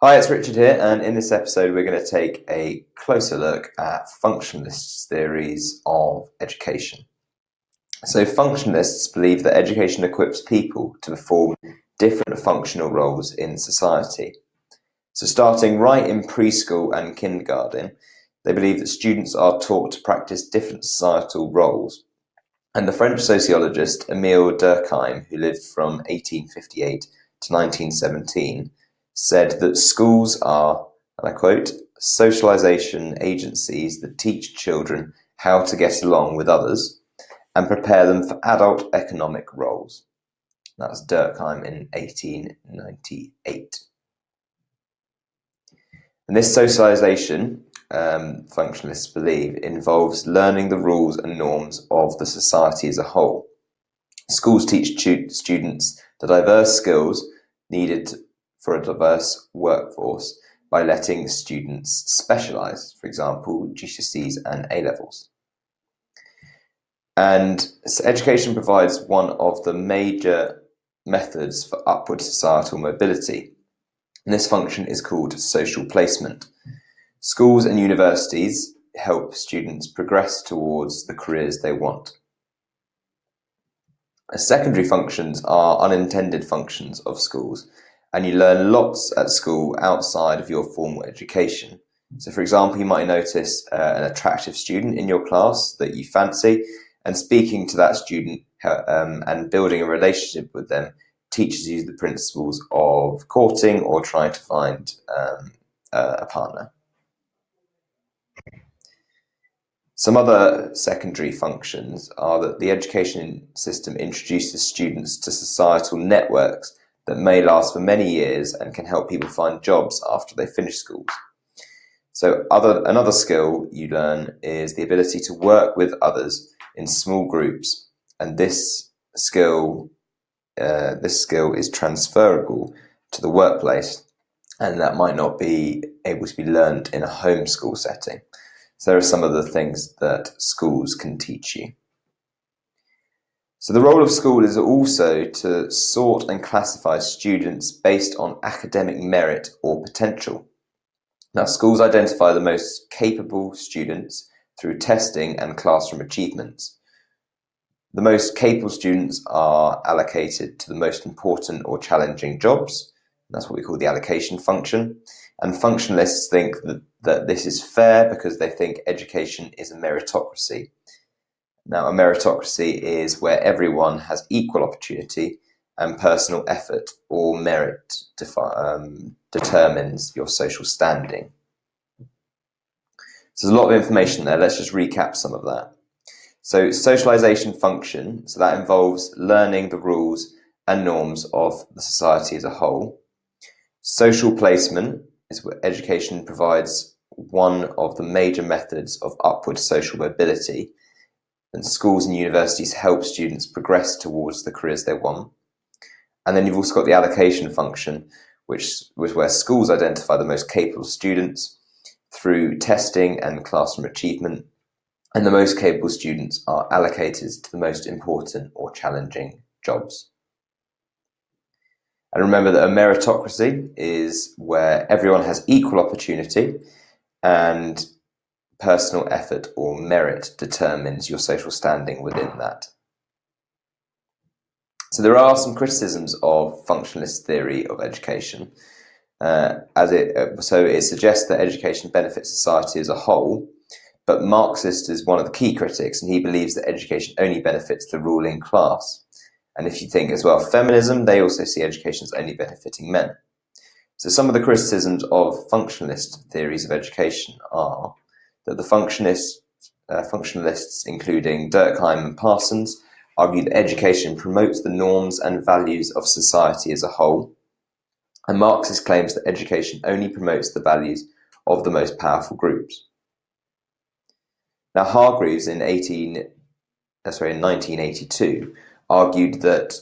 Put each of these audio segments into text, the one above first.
Hi, it's Richard here, and in this episode we're going to take a closer look at functionalist theories of education. So functionalists believe that education equips people to perform different functional roles in society. So starting right in preschool and kindergarten, they believe that students are taught to practice different societal roles. And the French sociologist Émile Durkheim, who lived from 1858 to 1917, said that schools are, and I quote, socialization agencies that teach children how to get along with others and prepare them for adult economic roles. That's Durkheim in 1898. And this socialization, functionalists believe, involves learning the rules and norms of the society as a whole. Schools teach students the diverse skills needed for a diverse workforce by letting students specialize, for example, GCSEs and A Levels. And education provides one of the major methods for upward societal mobility. And this function is called social placement. Schools and universities help students progress towards the careers they want. Secondary functions are unintended functions of schools, and you learn lots at school outside of your formal education. So, for example, you might notice an attractive student in your class that you fancy, and speaking to that student and building a relationship with them teaches you the principles of courting or trying to find a partner. Some other secondary functions are that the education system introduces students to societal networks that may last for many years and can help people find jobs after they finish schools. So another skill you learn is the ability to work with others in small groups, and this skill is transferable to the workplace, and that might not be able to be learned in a homeschool setting. So there are some of the things that schools can teach you. So the role of school is also to sort and classify students based on academic merit or potential. Now, schools identify the most capable students through testing and classroom achievements. The most capable students are allocated to the most important or challenging jobs. That's what we call the allocation function. And functionalists think that this is fair because they think education is a meritocracy. Now, a meritocracy is where everyone has equal opportunity and personal effort or merit determines your social standing. So there's a lot of information there. Let's just recap some of that. So socialization function, so that involves learning the rules and norms of the society as a whole. Social placement is where education provides one of the major methods of upward social mobility, and schools and universities help students progress towards the careers they want. And then you've also got the allocation function, which is where schools identify the most capable students through testing and classroom achievement, and the most capable students are allocated to the most important or challenging jobs. And remember that a meritocracy is where everyone has equal opportunity and personal effort or merit determines your social standing within that. So there are some criticisms of functionalist theory of education. So it suggests that education benefits society as a whole, but Marxist is one of the key critics, and he believes that education only benefits the ruling class. And if you think as well, feminism, they also see education as only benefiting men. So some of the criticisms of functionalist theories of education are that the functionalists, including Durkheim and Parsons, argue that education promotes the norms and values of society as a whole, and Marxist claims that education only promotes the values of the most powerful groups. Now, Hargreaves in 1982 argued that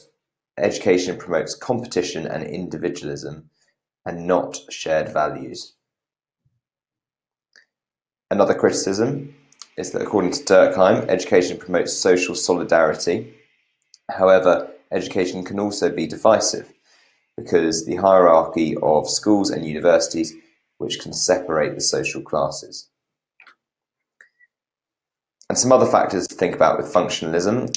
education promotes competition and individualism and not shared values. Another criticism is that, according to Durkheim, education promotes social solidarity. However, education can also be divisive because the hierarchy of schools and universities, which can separate the social classes. And some other factors to think about with functionalism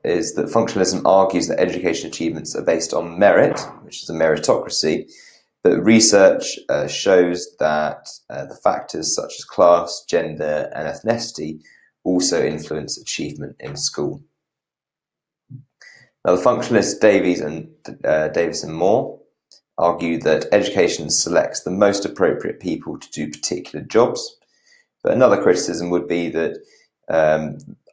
is that functionalism argues that education achievements are based on merit, which is a meritocracy, but research shows that the factors such as class, gender, and ethnicity also influence achievement in school. Now, the functionalists Davis and Moore argue that education selects the most appropriate people to do particular jobs, but another criticism would be that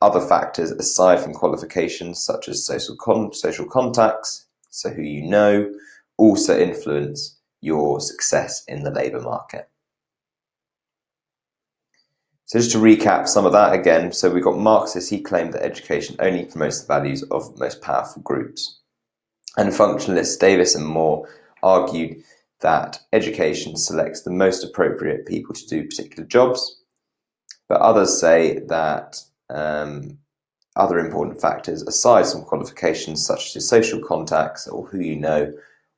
other factors aside from qualifications, such as social contacts, so who you know, also influence your success in the labour market. So just to recap some of that again, so we've got Marxist, he claimed that education only promotes the values of the most powerful groups. And functionalists Davis and Moore argued that education selects the most appropriate people to do particular jobs, but others say that other important factors, aside from qualifications such as social contacts or who you know,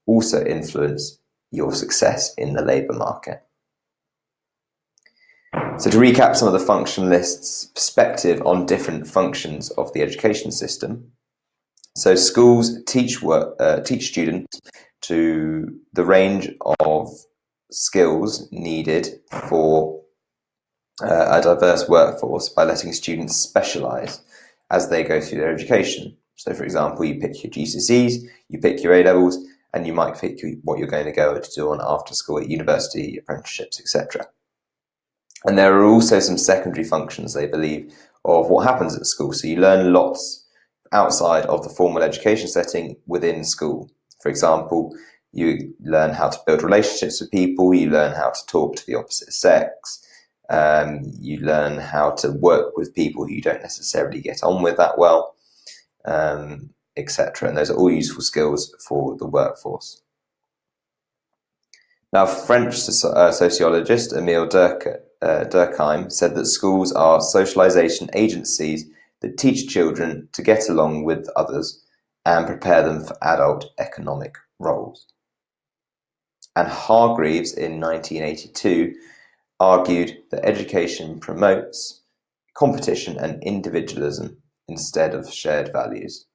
also influence your success in the labour market. So to recap some of the functionalists' perspective on different functions of the education system. So schools teach students to the range of skills needed for a diverse workforce by letting students specialise as they go through their education. So for example, you pick your GCSEs, you pick your A Levels, and you might pick what you're going to go to do on after school at university, apprenticeships, etc. And there are also some secondary functions, they believe, of what happens at school. So you learn lots outside of the formal education setting within school. For example, you learn how to build relationships with people, you learn how to talk to the opposite sex, you learn how to work with people who you don't necessarily get on with that well, etc. And those are all useful skills for the workforce. Now, French sociologist Emile Durkheim said that schools are socialization agencies that teach children to get along with others and prepare them for adult economic roles. And Hargreaves in 1982 argued that education promotes competition and individualism instead of shared values.